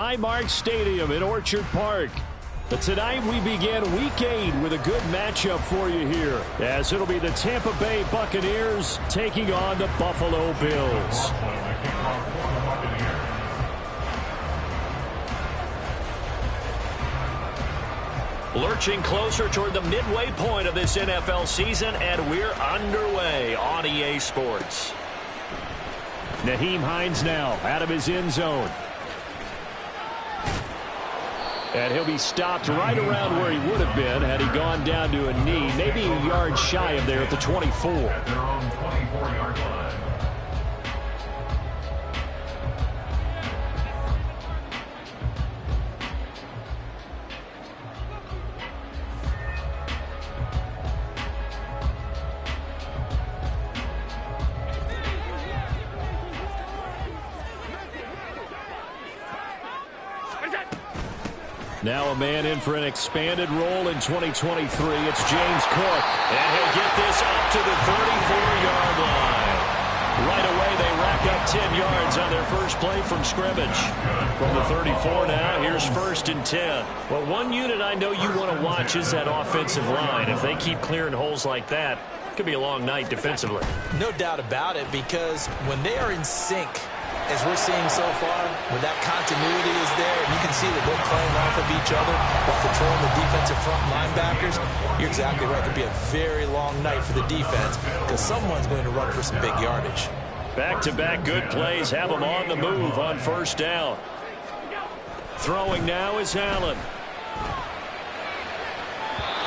Highmark Stadium in Orchard Park. But tonight we begin Week 8 with a good matchup for you here, as it'll be the Tampa Bay Buccaneers taking on the Buffalo Bills. Lurching closer toward the midway point of this NFL season, and we're underway on EA Sports. Nyheim Hines now out of his end zone. And he'll be stopped right around where he would have been had he gone down to a knee, maybe a yard shy of there at the 24. At their own 24-yard line. Now a man in for an expanded role in 2023. It's James Cook. And he'll get this up to the 34-yard line. Right away, they rack up 10 yards on their first play from scrimmage. From the 34 now, here's 1st and 10. Well, one unit I know you want to watch is that offensive line. If they keep clearing holes like that, it could be a long night defensively. No doubt about it, because when they are in sync, as we're seeing so far, when that continuity is there, and you can see that they're playing off of each other while controlling the defensive front linebackers, you're exactly right. It could be a very long night for the defense because someone's going to run for some big yardage. Back-to-back good plays have them on the move on 1st down. Throwing now is Allen.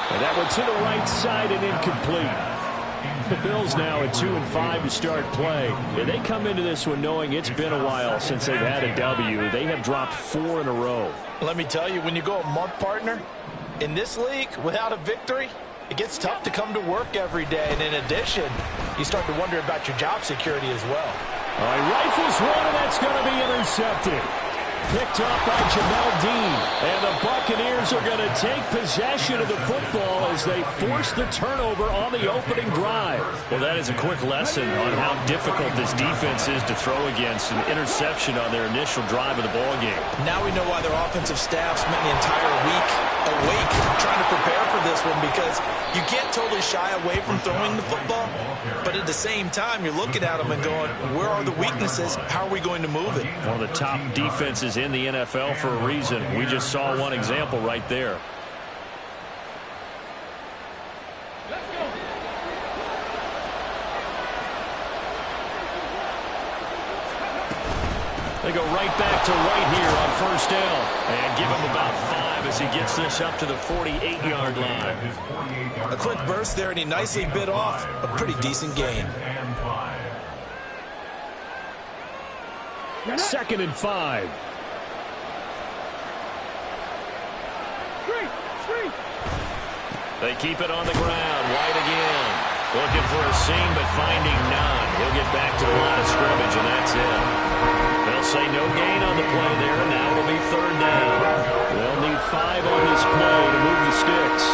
And that one to the right side and incomplete. The Bills now at 2-5 to start play. And they come into this one knowing it's been a while since they've had a W. They have dropped 4 in a row. Let me tell you, when you go a month, partner, in this league, without a victory, it gets tough to come to work every day. And in addition, you start to wonder about your job security as well. All right, rifles one, and that's going to be intercepted. Picked up by Jamel Dean. And the Buccaneers are going to take possession of the football as they force the turnover on the opening drive. Well, that is a quick lesson on how difficult this defense is to throw against. An interception on their initial drive of the ballgame. Now we know why their offensive staff spent the entire week awake trying to prepare for this one, because you can't totally shy away from throwing the football, but at the same time, you're looking at them and going, where are the weaknesses? How are we going to move it? One of the top defenses in the NFL for a reason. We just saw one example right there. They go right back to right here on 1st down. And give him about 5 as he gets this up to the 48-yard line. A quick burst there, and he nicely bit off a pretty decent gain. 2nd and 5. They keep it on the ground. White again. Looking for a seam, but finding none. He'll get back to the line of scrimmage, and that's it. They'll say no gain on the play there, and now it'll be 3rd down. They'll need 5 on this play to move the sticks.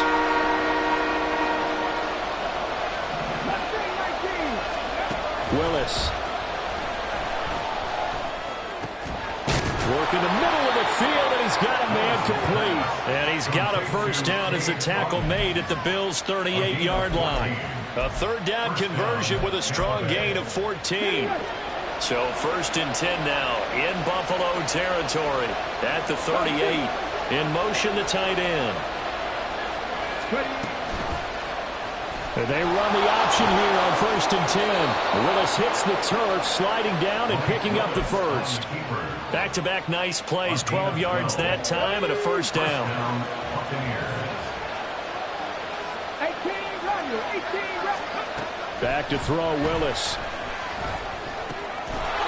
Willis. Working the middle of the field, and he's got a man complete. And he's got a 1st down as the tackle made at the Bills' 38-yard line. A 3rd down conversion with a strong gain of 14. So 1st and 10 now in Buffalo territory at the 38. In motion, the tight end. They run the option here on 1st and 10. Willis hits the turf, sliding down and picking up the 1st. Back-to-back nice plays, 12 yards that time and a 1st down. Back to throw, Willis.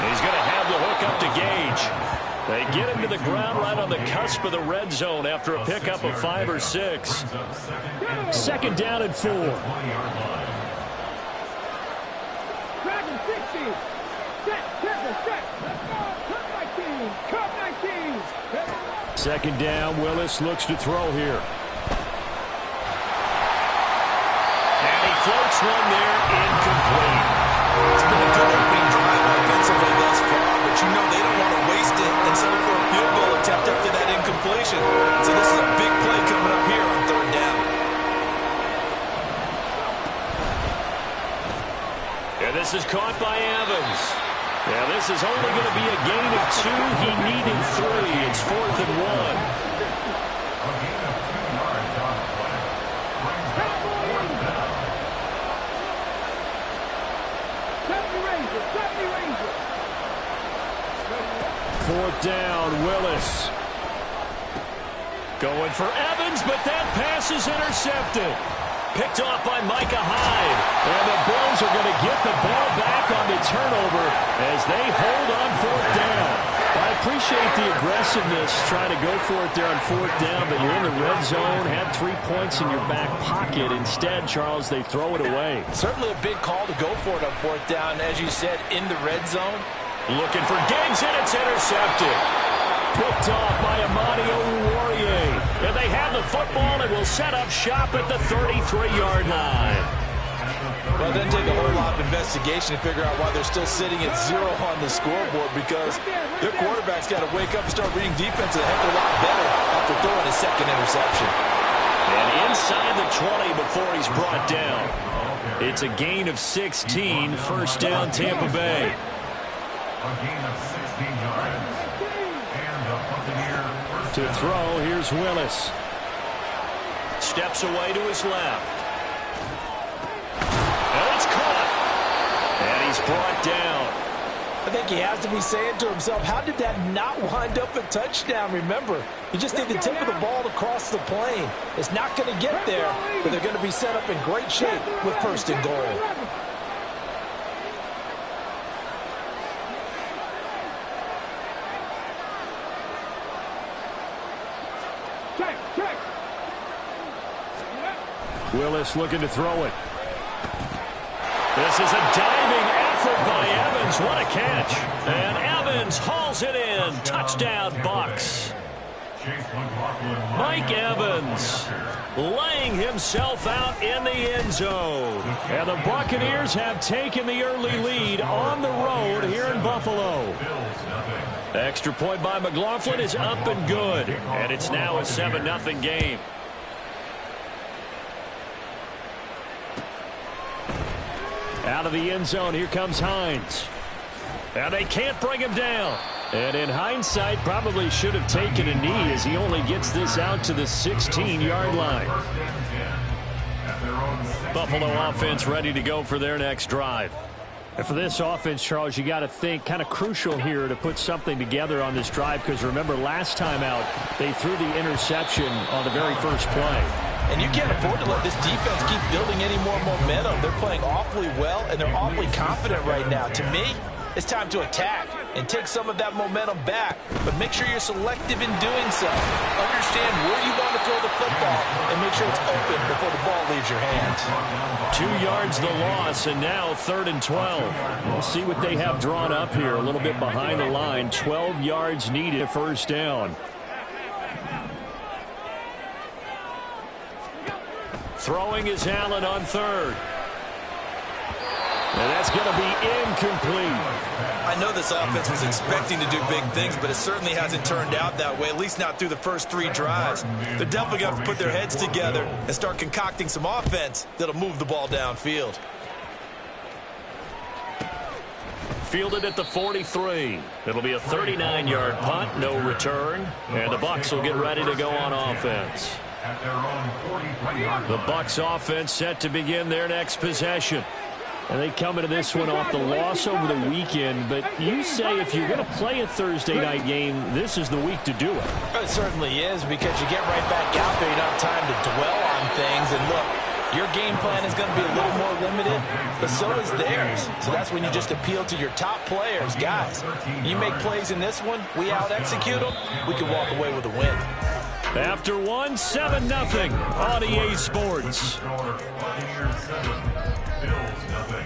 He's going to have the hook up to Gage. They get him to the ground right on the cusp of the red zone after a pickup of 5 or 6. 2nd down and 4. Second down, Willis looks to throw here. And he floats one there, incomplete. It's been a good opening drive offensively thus far, but you know they don't want to wait waste it and settle for a field goal attempt after that incompletion. So this is a big play coming up here on third down. And this is caught by Evans. Yeah, this is only going to be a gain of 2. He needed 3. It's 4th and 1. A gain of 2 yards on the play. Brings up 4th down. Fourth down, Willis. Going for Evans, but that pass is intercepted. Picked off by Micah Hyde. And the Bills are going to get the ball back on the turnover as they hold on 4th down. I appreciate the aggressiveness trying to go for it there on 4th down, but you're in the red zone, had 3 points in your back pocket. Instead, Charles, they throw it away. Certainly a big call to go for it on 4th down, as you said, in the red zone. Looking for Diggs, and it's intercepted. Picked off by Amani Oruwariye. And they have the football and will set up shop at the 33-yard line. Well, it doesn't take a whole lot of investigation to figure out why they're still sitting at 0 on the scoreboard, because their quarterback's got to wake up and start reading defense a heck of a lot better after throwing his second interception. And inside the 20 before he's brought down. It's a gain of 16, first down Tampa Bay. A gain of 16 yards. And the Buccaneer first To down. throw, here's Willis. Steps away to his left. And it's caught. And he's brought down. I think he has to be saying to himself, how did that not wind up a touchdown? Remember, you just need the tip of the ball to cross the plane. It's not going to get there, but they're going to be set up in great shape with 1st and goal. Willis looking to throw it. This is a diving effort by Evans. What a catch. And Evans hauls it in. Touchdown, Bucs. Chase McLaughlin. Mike Evans laying himself out in the end zone. And the Buccaneers have taken the early lead on the road here in Buffalo. Bills nothing. Extra point by McLaughlin is up and good. And it's now a 7-0 game. Out of the end zone, here comes Hines. And they can't bring him down. And in hindsight, probably should have taken a knee as he only gets this out to the 16-yard line. First and 10. At their own 16 Buffalo offense ready to go for their next drive. And for this offense, Charles, you got to think kind of crucial here to put something together on this drive, because remember last time out they threw the interception on the very first play. And you can't afford to let this defense keep building any more momentum. They're playing awfully well, and they're awfully confident right now. To me, it's time to attack and take some of that momentum back. But make sure you're selective in doing so. Understand where you want to throw the football and make sure it's open before the ball leaves your hands. 2 yards the loss, and now 3rd and 12. We'll see what they have drawn up here. A little bit behind the line. 12 yards needed, first down. Throwing is Allen on 3rd. And that's going to be incomplete. I know this offense was expecting to do big things, but it certainly hasn't turned out that way, at least not through the first 3 drives. They're definitely going to have to put their heads together and start concocting some offense that'll move the ball downfield. Fielded at the 43. It'll be a 39-yard punt, no return. And the Bucs will get ready to go on offense. At their own 43-yard The Bucs offense set to begin their next possession. And they come into this one off the loss over the weekend. But you say if you're going to play a Thursday night game, this is the week to do it. It certainly is, because you get right back out there. You don't have time to dwell on things. And look, your game plan is going to be a little more limited, but so is theirs. So that's when you just appeal to your top players. Guys, you make plays in this one, we out-execute them, we can walk away with a win. After one, 7-0 on EA Sports. score, Buccaneers 7, Bills nothing.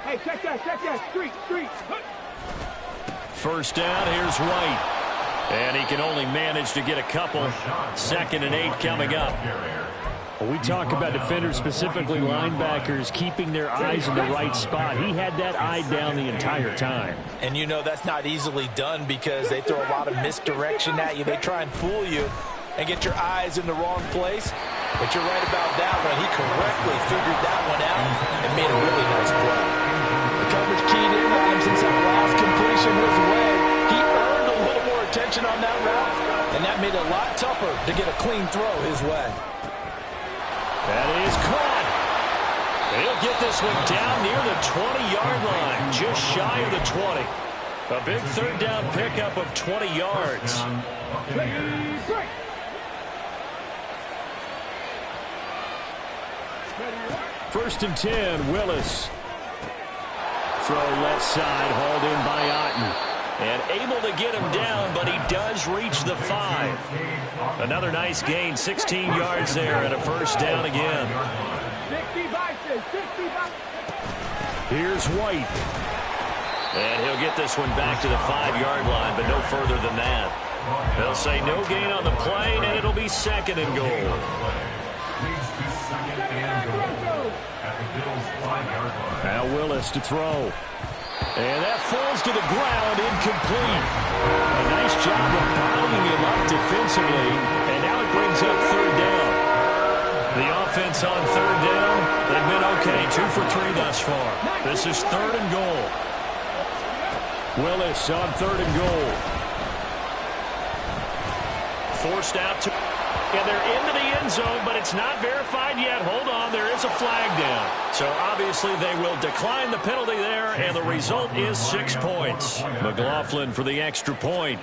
Hey, check that, street. First down, here's White. And he can only manage to get a couple. 2nd and 8 coming up. When we talk about defenders, specifically linebackers, keeping their eyes in the right spot. He had that eye down the entire time. And you know that's not easily done because they throw a lot of misdirection at you. They try and fool you and get your eyes in the wrong place. But you're right about that one. He correctly figured that one out and made a really nice play. The coverage keyed in on him since that last completion his way. He earned a little more attention on that route, and that made it a lot tougher to get a clean throw his way. That is caught. He'll get this one down near the 20-yard line, just shy of the 20. A big 3rd down pickup of 20 yards. First and 10, Willis. Throw left side, hauled in by Otten. And able to get him down, but he does reach the 5. Another nice gain, 16 yards there, and a 1st down again. Here's White. And he'll get this one back to the 5-yard line, but no further than that. They'll say no gain on the play, and it'll be 2nd and goal. Now Willis to throw. And that falls to the ground, incomplete. A nice job of bottling him up defensively, and now it brings up 3rd down. The offense on 3rd down, they've been okay, 2 for 3 thus far. This is 3rd and goal. Willis on 3rd and goal. Forced out to... And they're into the end zone, but it's not verified yet. Hold on, there is a flag down. So obviously they will decline the penalty there, and the result is 6 points. McLaughlin for the extra point.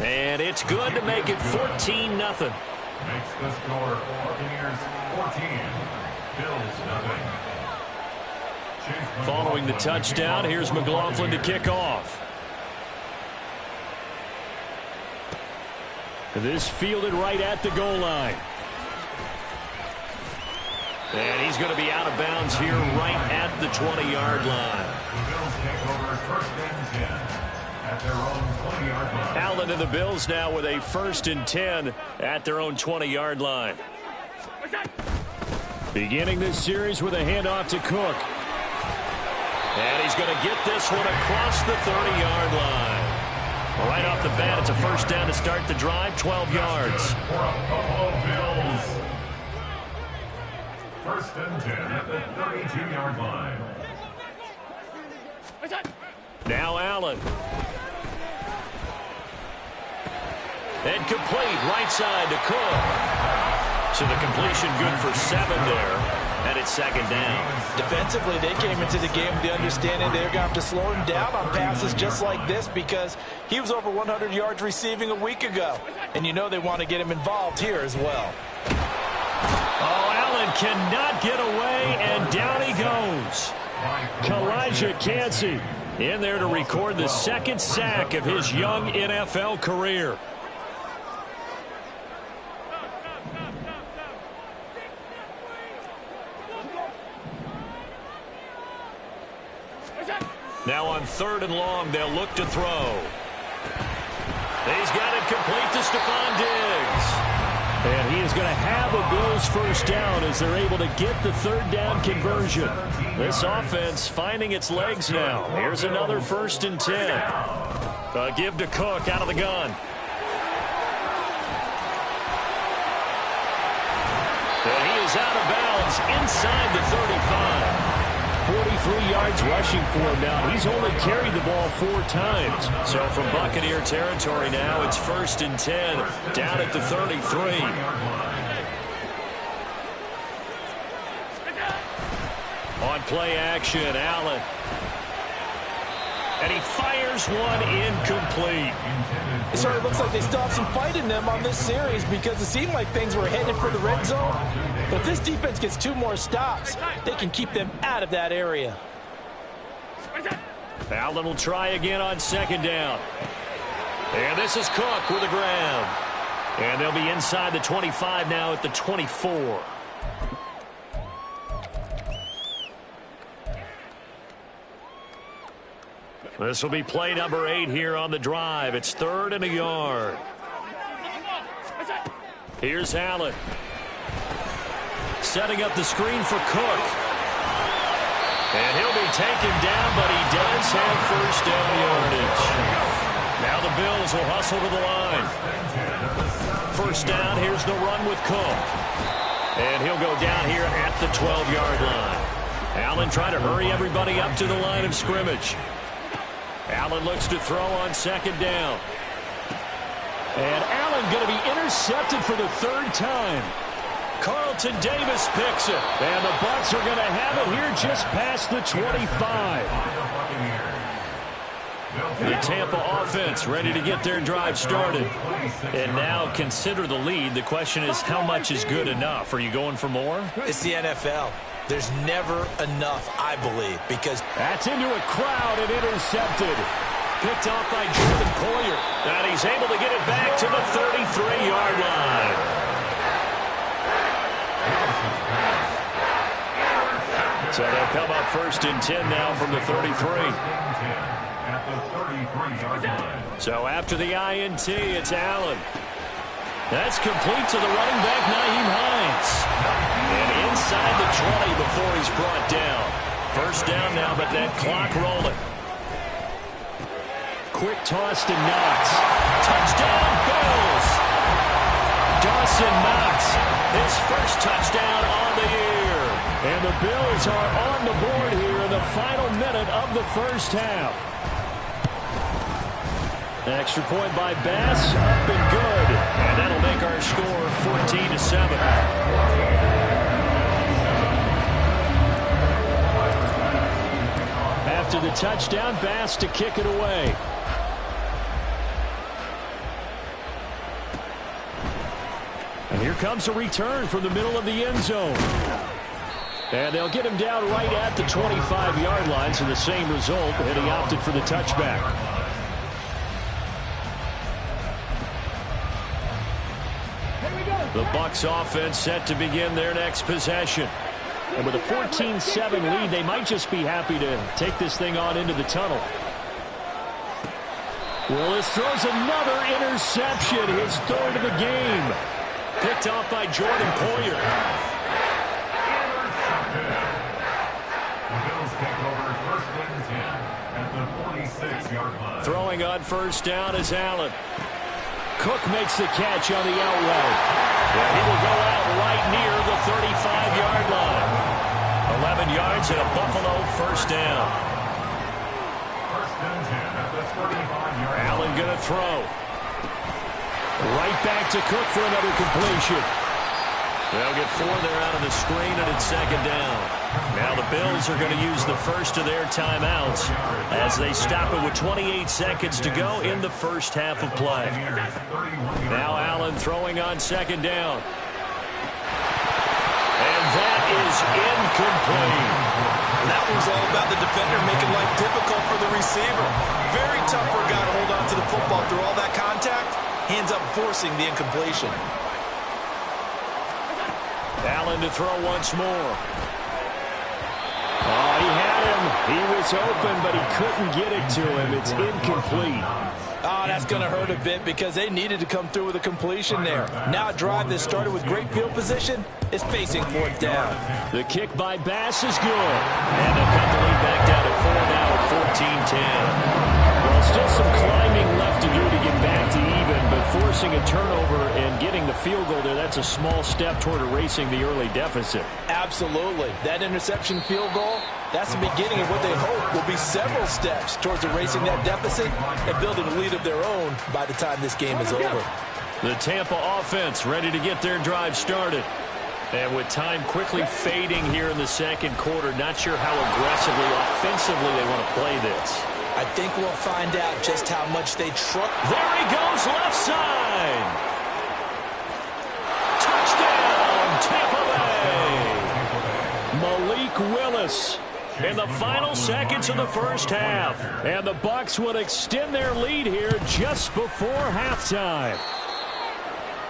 And it's good to make it 14-0. Makes the score Buccaneers 14, Bills 0. Following the touchdown, here's McLaughlin to kick off. This fielded right at the goal line. And he's going to be out of bounds here right at the 20-yard line. The Bills take over 1st and 10 at their own 20-yard line. Allen and the Bills now with a 1st and 10 at their own 20-yard line. Beginning this series with a handoff to Cook. And he's going to get this one across the 30-yard line. Right off the bat, it's a 1st down to start the drive, 12 yards. Buffalo Bills. 1st and 10 at the 32-yard line. Now Allen. And complete, right side to Cook. So the completion good for 7 there. And it's 2nd down. Defensively, they came into the game with the understanding they're going to have to slow him down on passes just like this because he was over 100 yards receiving a week ago. And you know they want to get him involved here as well. Oh, Allen cannot get away, and down he goes. Kalijah Kancey in there to record the 2nd sack of his young NFL career. Now on 3rd and long, they'll look to throw. He's got it complete to Stephon Diggs. And he is going to have a Bills 1st down as they're able to get the 3rd down conversion. This offense finding its legs now. Here's another 1st and 10. A give to Cook out of the gun. And he is out of bounds inside the 35. 43 yards rushing for him now. He's only carried the ball 4 times. So from Buccaneer territory now, it's 1st and 10, down at the 33. On play action, Allen. And he fires one incomplete. It sort of looks like they still have some fight in them on this series because it seemed like things were headed for the red zone. But if this defense gets 2 more stops, they can keep them out of that area. Allen will try again on 2nd down. And this is Cook with the ground. And they'll be inside the 25 now at the 24. This will be play number 8 here on the drive. It's 3rd and a yard. Here's Allen. Setting up the screen for Cook. And he'll be taken down, but he does have first down yardage. Now the Bills will hustle to the line. First down, here's the run with Cook. And he'll go down here at the 12-yard line. Allen trying to hurry everybody up to the line of scrimmage. Allen looks to throw on 2nd down. And Allen going to be intercepted for the 3rd time. Carlton Davis picks it. And the Bucs are going to have it here just past the 25. The Tampa offense ready to get their drive started. And now consider the lead. The question is, how much is good enough? Are you going for more? It's the NFL. There's never enough, I believe, because that's into a crowd and intercepted. Picked off by Jordan Poyer. And he's able to get it back to the 33-yard line. So they'll come up 1st and 10 now from the 33. So after the INT, it's Allen. That's complete to the running back, Nyheim Hines. And inside the 20 before he's brought down. First down now, but that clock rolling. Quick toss to Knox. Touchdown, Bills! Dawson Knox, his first touchdown on the year. And the Bills are on the board here in the final minute of the first half. Extra point by Bass, up and good. And that'll make our score 14-7. After the touchdown, Bass to kick it away. And here comes a return from the middle of the end zone. And they'll get him down right at the 25-yard line, so the same result, and he opted for the touchback. The Bucs offense set to begin their next possession. And with a 14-7 lead, they might just be happy to take this thing on into the tunnel. Willis throws another interception, his 3rd of the game. Picked off by Jordan Poyer. Throwing on first down is Allen. Cook makes the catch on the out route. And he will go out right near the 35-yard line. 11 yards and a Buffalo first down. Allen going to throw. Right back to Cook for another completion. They'll get 4 there out of the screen, and it's 2nd down. Now the Bills are going to use the first of their timeouts as they stop it with 28 seconds to go in the first half of play. Now Allen throwing on 2nd down. And that is incomplete. That was all about the defender making life difficult for the receiver. Very tough for a guy to hold on to the football through all that contact. He ends up forcing the incompletion. Allen to throw once more. Oh, he had him. He was open, but he couldn't get it to him. It's incomplete. Oh, that's going to hurt a bit because they needed to come through with a completion there. Now a drive that started with great field position is facing 4th down. The kick by Bass is good. And they'll cut the lead back down to 4 now at 14-10. Well, still some climbing left to do to get back to even, but forcing a turnover and getting the field goal there, that's a small step toward erasing the early deficit. Absolutely. That interception field goal, that's the beginning of what they hope will be several steps towards erasing that deficit and building a lead of their own by the time this game is over. The Tampa offense ready to get their drive started. And with time quickly fading here in the 2nd quarter, not sure how aggressively, offensively they want to play this. I think we'll find out just how much they trust. There he goes, left side. Touchdown, Tampa Bay. Malik Willis in the final seconds of the first half. And the Bucs would extend their lead here just before halftime.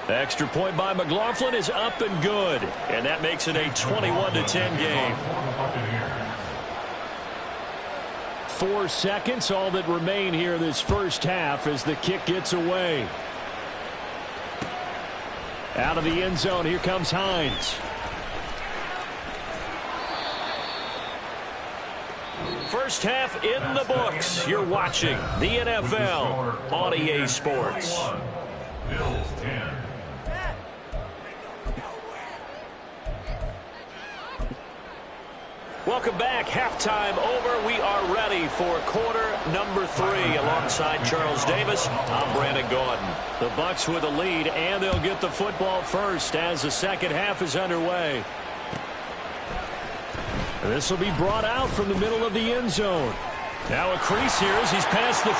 Extra point by McLaughlin is up and good. And that makes it a 21-10 game. 4 seconds, all that remain here this first half as the kick gets away. Out of the end zone, here comes Hines. First half in the books. You're watching the NFL on EA Sports. Bills 10. Welcome back. Halftime over. We are ready for quarter number 3. Alongside Charles Davis, I'm Brandon Gordon. The Bucs with a lead, and they'll get the football first as the second half is underway. This will be brought out from the middle of the end zone. Now a crease here as he's past the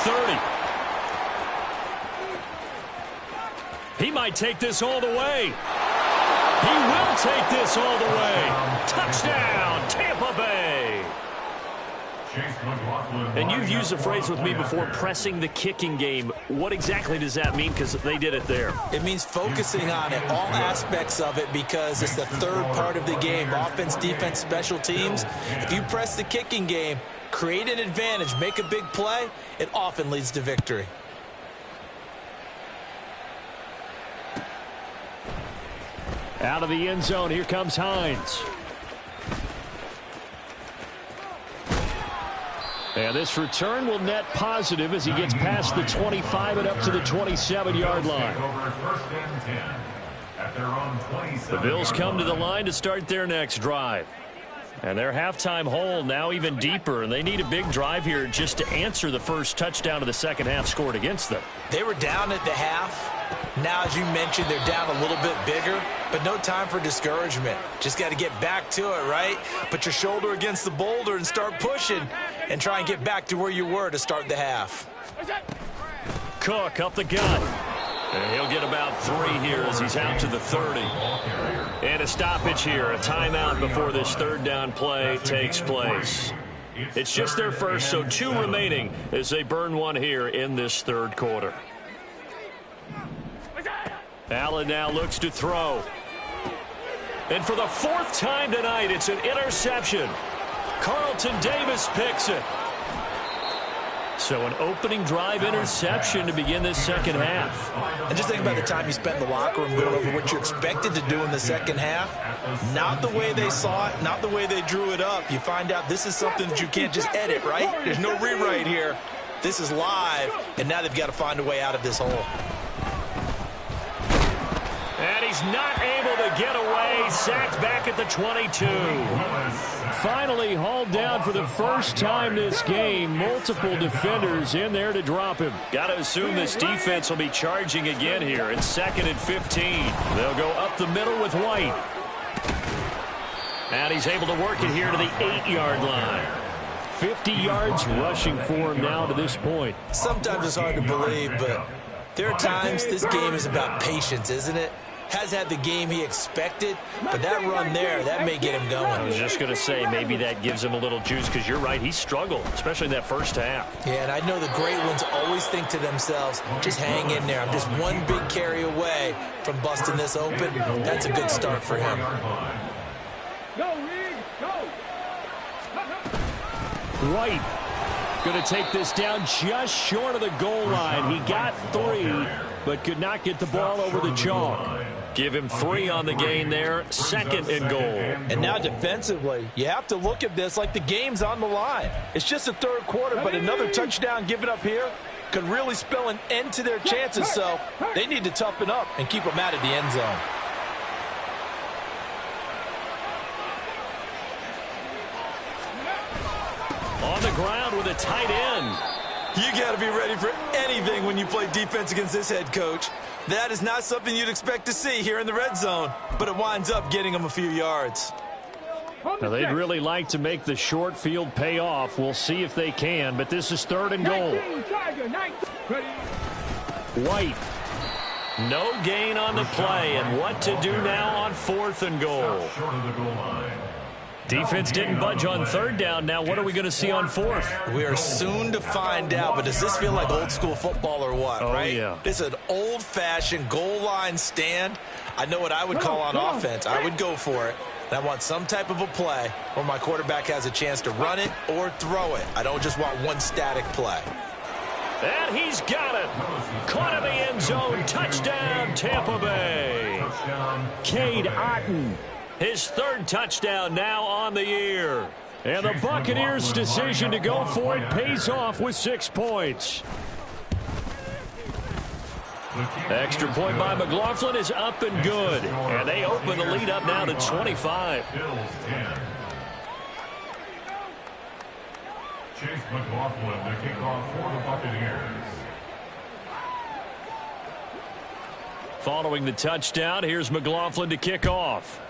30. He might take this all the way. He will take this all the way. Touchdown, Tampa Bay. And you've used the phrase with me before, pressing the kicking game. What exactly does that mean? Because they did it there. It means focusing on it, all aspects of it, because it's the third part of the game. Offense, defense, special teams. If you press the kicking game, create an advantage, make a big play, it often leads to victory. Out of the end zone, here comes Hines. And this return will net positive as he gets past the 25 and up to the 27-yard line. The Bills come to the line to start their next drive. And their halftime hole now even deeper, and they need a big drive here just to answer the first touchdown of the second half scored against them. They were down at the half. Now, as you mentioned, they're down a little bit bigger, but no time for discouragement. Just got to get back to it, right? Put your shoulder against the boulder and start pushing and try and get back to where you were to start the half. Cook up the gut. And he'll get about 3 here as he's out to the 30. And a stoppage here, a timeout before this third down play takes place. It's just their first, so 2 remaining as they burn 1 here in this third quarter. Allen now looks to throw. And for the 4th time tonight, it's an interception. Carlton Davis picks it. So an opening drive interception to begin this second half. And just think about the time you spent in the locker room going over what you expected to do in the second half. Not the way they saw it, not the way they drew it up. You find out this is something that you can't just edit, right? There's no rewrite here. This is live, and now they've got to find a way out of this hole. And he's not able to get away. Sacked back at the 22. Finally hauled down for the first time this game. Multiple defenders in there to drop him. Got to assume this defense will be charging again here. It's 2nd and 15. They'll go up the middle with White. And he's able to work it here to the 8-yard line. 50 yards rushing for him now to this point. Sometimes it's hard to believe, but there are times this game is about patience, isn't it? Has had the game he expected, but that run there, that may get him going. I was just going to say, maybe that gives him a little juice, because you're right, he struggled, especially in that first half. Yeah, and I know the great ones always think to themselves, just hang in there. I'm just one big carry away from busting this open. That's a good start for him. White going to take this down just short of the goal line. He got 3, but could not get the ball over the chalk. Give him 3 on the gain there. 2nd and goal. And now defensively, you have to look at this like the game's on the line. It's just the third quarter, but another touchdown given up here could really spell an end to their chances. So they need to toughen up and keep them out of the end zone. On the ground with a tight end. You got to be ready for anything when you play defense against this head coach. That is not something you'd expect to see here in the red zone, but it winds up getting them a few yards. Now, they'd really like to make the short field pay off. We'll see if they can, but this is 3rd and goal. White. No gain on the play, and what to do now on 4th and goal. Defense didn't budge on 3rd down. Now what are we going to see on 4th? We are soon to find out, but does this feel like old school football or what, right? Yeah. It's an old-fashioned goal line stand. I know what I would call on offense. I would go for it. And I want some type of a play where my quarterback has a chance to run it or throw it. I don't just want one static play. And he's got it. Caught in the end zone. Touchdown, Tampa Bay. Cade Otton, his third touchdown now on the year. And the Buccaneers' decision to go for it pays off with 6 points. Extra point by McLaughlin is up and good. And they open the lead up now to 25. Chase McLaughlin to kick off for the Buccaneers. Following the touchdown, here's McLaughlin to kick off.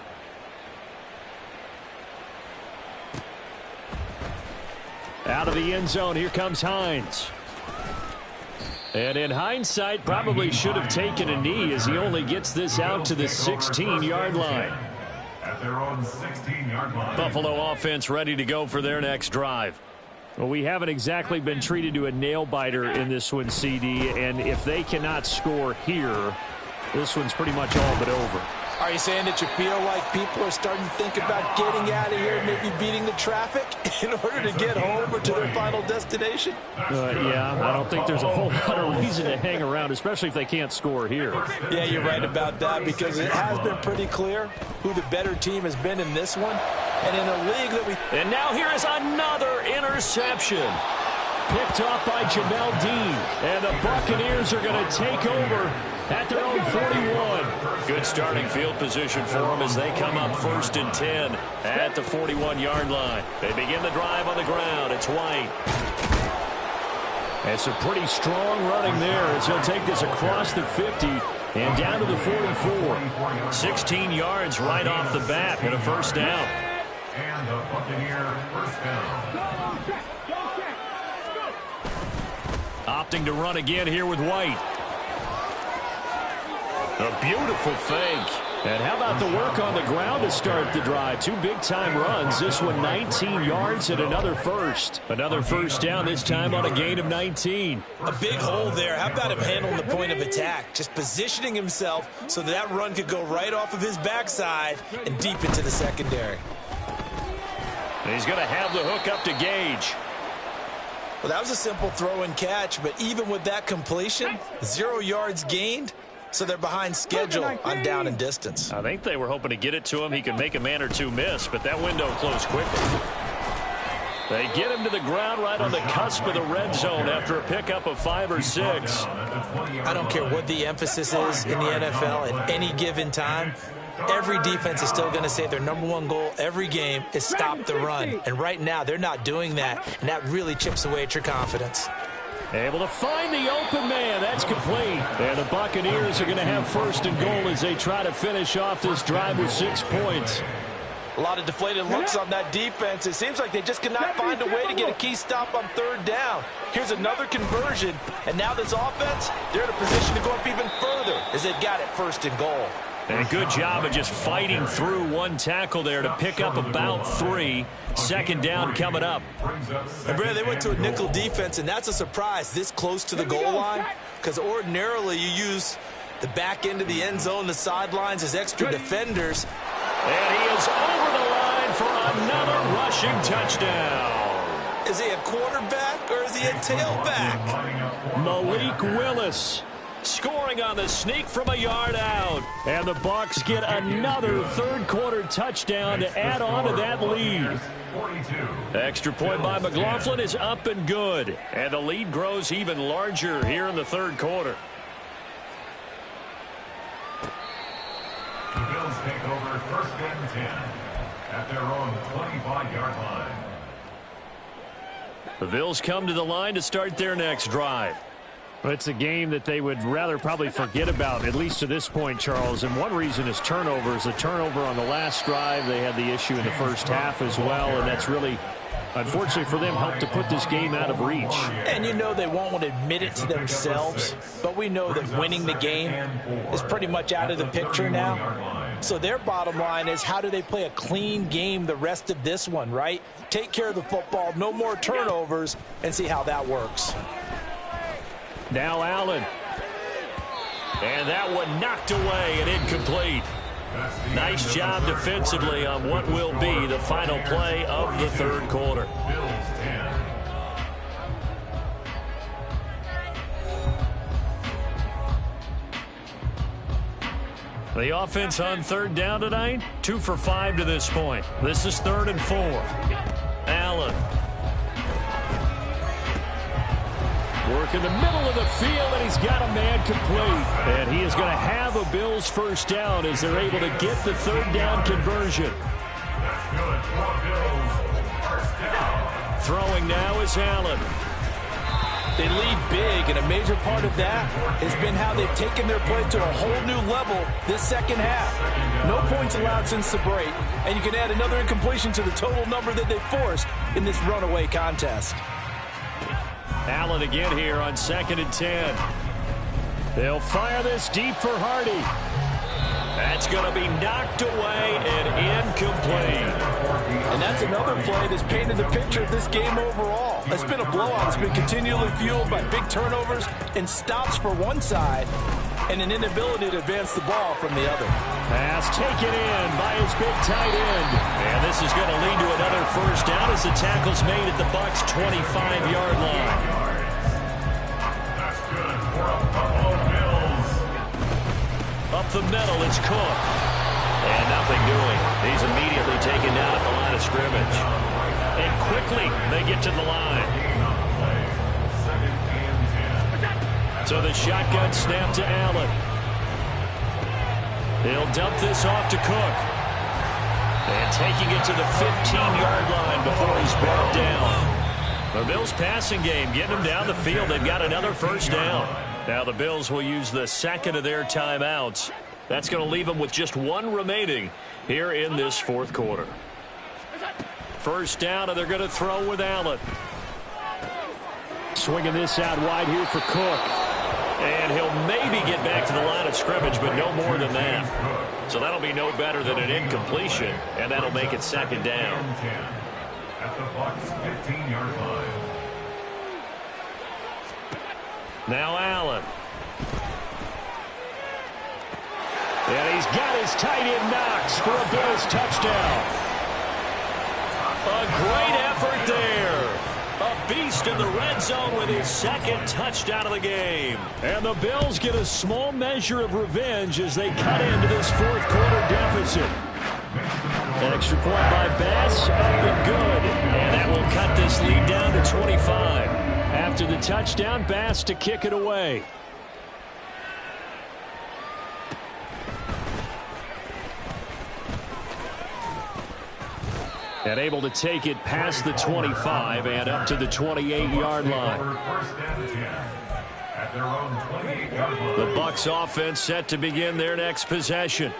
Out of the end zone, here comes Hines. And in hindsight, probably should have taken a knee as he only gets this out to the 16-yard line. At their own 16-yard line. Buffalo offense ready to go for their next drive. Well, we haven't exactly been treated to a nail-biter in this one, CD, and if they cannot score here, this one's pretty much all but over. Are you saying that you feel like people are starting to think about getting out of here, maybe beating the traffic in order to get home or to their final destination? Yeah, I don't think there's a whole lot of reason to hang around, especially if they can't score here. Yeah, you're right about that because it has been pretty clear who the better team has been in this one. And in a league that we... And now here is another interception. Picked off by Jamel Dean. And the Buccaneers are going to take over at their own 41. Good starting field position for them as they come up 1st and 10 at the 41-yard line. They begin the drive on the ground. It's White. It's a pretty strong running there as he'll take this across the 50 and down to the 44. 16 yards right off the bat and a first down. And the Buccaneer first down. Opting to run again here with White. A beautiful fake. And how about the work on the ground to start the drive? 2 big-time runs. This one 19 yards and another first. Another first down, this time on a gain of 19. A big hole there. How about him handling the point of attack? Just positioning himself so that run could go right off of his backside and deep into the secondary. And he's going to have the hook up to Gage. Well, that was a simple throw and catch, but even with that completion, 0 yards gained, so they're behind schedule on down and distance. I think they were hoping to get it to him. He could make a man or two miss, but that window closed quickly. They get him to the ground right on the cusp of the red zone after a pickup of 5 or 6. I don't care what the emphasis is in the NFL at any given time. Every defense is still going to say their #1 goal every game is stop the run. And right now, they're not doing that, and that really chips away at your confidence. Able to find the open man. That's complete. And the Buccaneers are going to have 1st and goal as they try to finish off this drive with 6 points. A lot of deflated looks on that defense. It seems like they just cannot find a way to get a key stop on 3rd down. Here's another conversion, and now this offense, they're in a position to go up even further as they've got it 1st and goal. And a good job of just fighting through one tackle there to pick up about 3. 2nd down coming up. And Brad, they went to a nickel defense, and that's a surprise this close to the goal line, because ordinarily you use the back end of the end zone, the sidelines as extra defenders. And he is over the line for another rushing touchdown. Is he a quarterback or is he a tailback? Malik Willis scoring on the sneak from a yard out. And the Bucs get another 3rd quarter touchdown to add on to that lead. Extra point by McLaughlin is up and good. And the lead grows even larger here in the 3rd quarter. The Bills take over 1st and 10 at their own 25-yard line. The Bills come to the line to start their next drive. It's a game that they would rather probably forget about, at least to this point, Charles. And one reason is turnovers. A turnover on the last drive. They had the issue in the first half as well, and that's really, unfortunately for them, helped to put this game out of reach. And you know they won't want to admit it to themselves, but we know that winning the game is pretty much out of the picture now. So their bottom line is, how do they play a clean game the rest of this one, right? Take care of the football, no more turnovers, and see how that works. Now Allen. And that one knocked away and incomplete. Nice job defensively on what will be the final play of the third quarter. The offense on third down tonight, 2 for 5 to this point. This is 3rd and 4. Allen. Work in the middle of the field, and he's got a man complete. And he is going to have a Bills first down as they're able to get the third down conversion. Throwing now is Allen. They lead big, and a major part of that has been how they've taken their play to a whole new level this second half. No points allowed since the break, and you can add another incompletion to the total number that they forced in this runaway contest. Allen again here on 2nd and 10. They'll fire this deep for Hardy. That's going to be knocked away and incomplete. And that's another play that's painted the picture of this game overall. It's been a blowout. It's been continually fueled by big turnovers and stops for one side and an inability to advance the ball from the other. Pass taken in by his big tight end. And this is going to lead to another first down as the tackle's made at the Bucs' 25-yard line. That's good for a Buffalo Bills. Up the middle, it's Cook. And nothing doing. He's immediately taken down at the line of scrimmage. And quickly, they get to the line. So the shotgun snap to Allen. He'll dump this off to Cook. And taking it to the 15-yard line before he's brought down. The Bills passing game, getting them down the field. They've got another first down. Now the Bills will use the second of their timeouts. That's going to leave them with just one remaining here in this fourth quarter. First down, and they're going to throw with Allen. Swinging this out wide here for Cook. And he'll maybe get back to the line of scrimmage, but no more than that. So that'll be no better than an incompletion, and that'll make it second down. At the Bucs' 15-yard line. Now Allen. And he's got his tight end Knox for a Bills touchdown. A great effort there. A beast in the red zone with his second touchdown of the game. And the Bills get a small measure of revenge as they cut into this fourth quarter deficit. An extra point by Bass, up and good. And that will cut this lead down to 25. After the touchdown, Bass to kick it away. And able to take it past the 25 and up to the 28-yard line. The Bucs offense set to begin their next possession.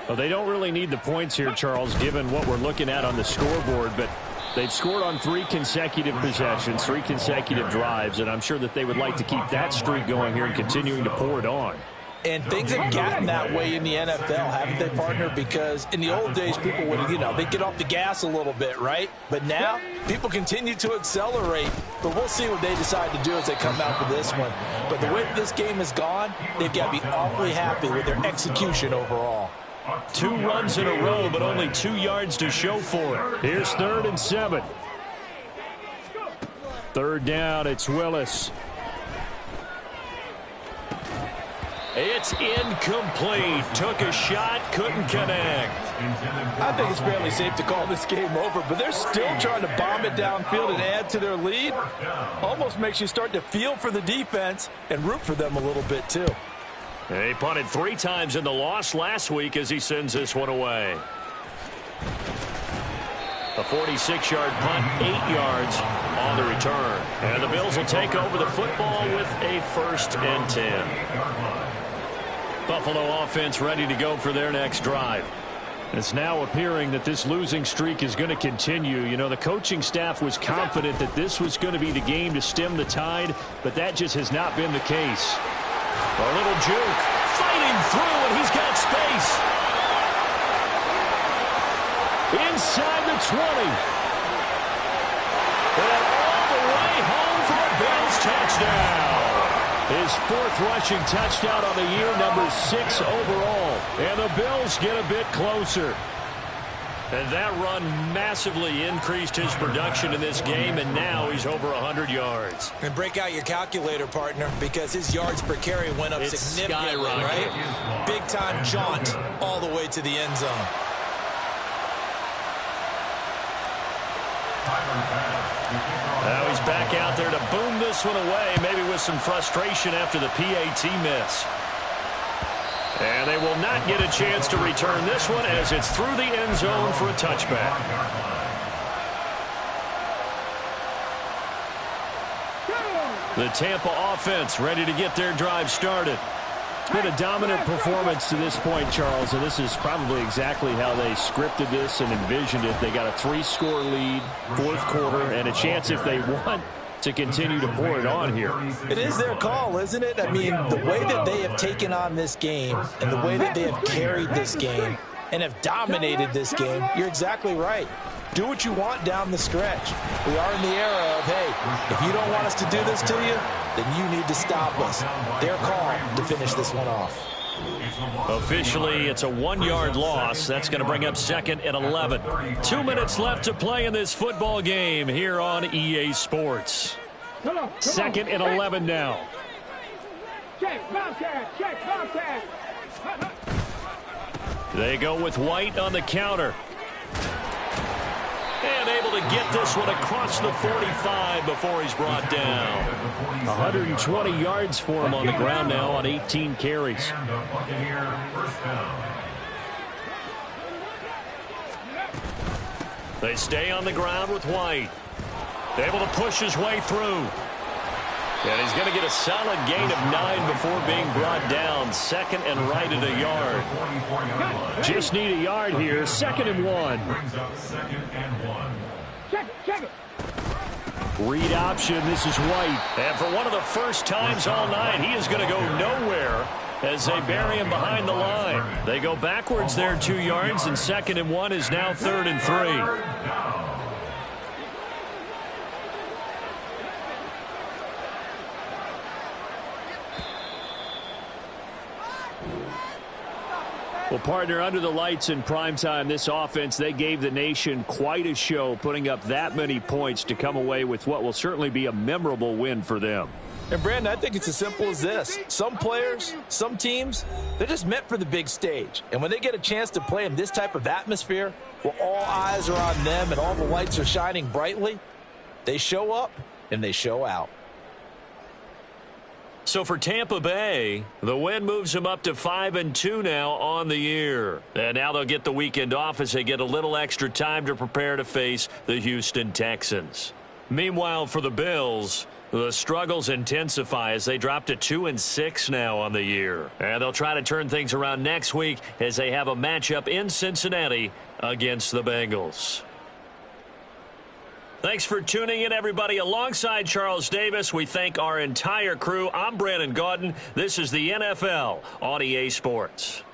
Well, they don't really need the points here, Charles, given what we're looking at on the scoreboard, but they've scored on 3 consecutive possessions, 3 consecutive drives, and I'm sure that they would like to keep that streak going here and continuing to pour it on. And things have gotten that way in the NFL, haven't they, partner? Because in the old days, people would, they'd get off the gas a little bit, right? But now, people continue to accelerate. But we'll see what they decide to do as they come out for this one. But the way this game has gone, they've got to be awfully happy with their execution overall. 2 runs in a row, but only 2 yards to show for it. Here's 3rd and 7. 3rd down, it's Willis. It's incomplete. Took a shot, couldn't connect. I think it's fairly safe to call this game over, but they're still trying to bomb it downfield and add to their lead. Almost makes you start to feel for the defense and root for them a little bit, too. He punted 3 times in the loss last week as he sends this one away. A 46-yard punt, 8 yards on the return. And the Bills will take over the football with a 1st and 10. Buffalo offense ready to go for their next drive. It's now appearing that this losing streak is going to continue. You know, the coaching staff was confident that this was going to be the game to stem the tide, but that just has not been the case. A little juke, fighting through, and he's got space. Inside the 20. And all the way home for a Bills touchdown. His 4th rushing touchdown on the year, number 6 overall. And the Bills get a bit closer. And that run massively increased his production in this game, and now he's over 100 yards. And break out your calculator, partner, because his yards per carry went up significantly, right? Big-time jaunt all the way to the end zone. Now he's back out there to boom this one away, maybe with some frustration after the PAT miss. And they will not get a chance to return this one as it's through the end zone for a touchback. The Tampa offense ready to get their drive started. It's been a dominant performance to this point, Charles, and this is probably exactly how they scripted this and envisioned it. They got a 3-score lead, 4th quarter, and a chance if they want to continue to pour it on here. It is their call, isn't it? I mean, the way that they have taken on this game and the way that they have carried this game and have dominated this game, you're exactly right. Do what you want down the stretch. We are in the era of, hey, if you don't want us to do this to you, then you need to stop us. Their call to finish this one off. Officially, it's a 1-yard loss. That's going to bring up 2nd and 11. 2 minutes left to play in this football game here on EA Sports. 2nd and 11 now. They go with White on the counter. And able to get this one across the 45 before he's brought down. 120 yards for him on the ground now on 18 carries. They stay on the ground with White. Able to push his way through. And he's going to get a solid gain of 9 before being brought down. 2nd and right at a yard. Just need a yard here. 2nd and 1. Read option. This is White. And for one of the first times all night, he is going to go nowhere as they bury him behind the line. They go backwards there 2 yards, and 2nd and 1 is now 3rd and 3. Well, partner, under the lights in primetime, this offense, they gave the nation quite a show, putting up that many points to come away with what will certainly be a memorable win for them. And, Brandon, I think it's as simple as this. Some players, some teams, they're just meant for the big stage. And when they get a chance to play in this type of atmosphere, where all eyes are on them and all the lights are shining brightly, they show up and they show out. So for Tampa Bay, the win moves them up to 5-2 now on the year. And now they'll get the weekend off as they get a little extra time to prepare to face the Houston Texans. Meanwhile, for the Bills, the struggles intensify as they drop to 2-6 now on the year. And they'll try to turn things around next week as they have a matchup in Cincinnati against the Bengals. Thanks for tuning in, everybody. Alongside Charles Davis, we thank our entire crew. I'm Brandon Gaudin. This is the NFL on EA Sports.